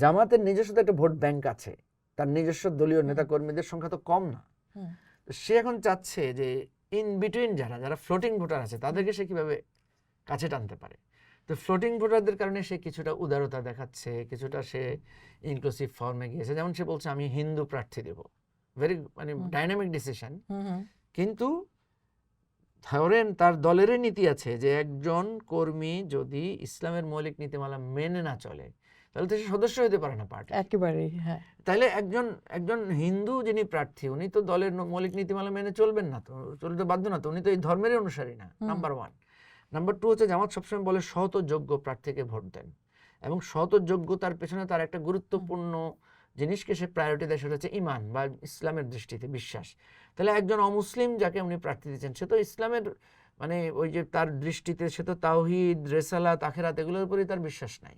জামাতের নিজস্ব তো একটা ভোট ব্যাংক আছে, তার নিজস্ব দলীয় নেতা কর্মীদের সংখ্যা তো কম না। তো সে এখন চাচ্ছে যে ইন বিটুইন যারা ফ্লোটিং ভোটার আছে তাদেরকে সে কিভাবে কাছে টানতে পারে। তো ফ্লোটিং ভোটারদের কারণে সে কিছুটা উদারতা দেখাচ্ছে, কিছুটা সে ইনক্লুসিভ ফর্মে গিয়েছে। যেমন সে বলছে আমি হিন্দু প্রার্থী দেব, ভেরি মানে ডাইনামিক ডিসিশন। কিন্তু ধরেন তার দলেরই নীতি আছে যে একজন কর্মী যদি ইসলামের মৌলিক নীতিমালা মেনে না চলে তাহলে তো সে সদস্য হতে পারে না পার্টি একেবারেই। হ্যাঁ, তাইলে একজন হিন্দু যিনি প্রার্থী উনি তো দলের মৌলিক নীতিমালা মেনে চলবেন না, তো চলতে বাধ্য না, তো উনি তো এই ধর্মেরই অনুসারী না, নাম্বার 1। নাম্বার 2 হচ্ছে জামাত সবসময় বলে সৎ ও যোগ্য প্রার্থীকে ভোট দেন, এবং সৎ ও যোগ্যতার পেছনে তার একটা গুরুত্বপূর্ণ জিনিসকে সে প্রায়োরিটি দেয়, সেটা হচ্ছে ইমান বা ইসলামের দৃষ্টিতে বিশ্বাস। তাহলে একজন অমুসলিম যাকে উনি প্রার্থী দিচ্ছেন সে তো ইসলামের মানে ওই যে তার দৃষ্টিতে সে তো তাওহীদ, রেসালাত, আখিরাত এগুলোর উপরই তার বিশ্বাস নাই।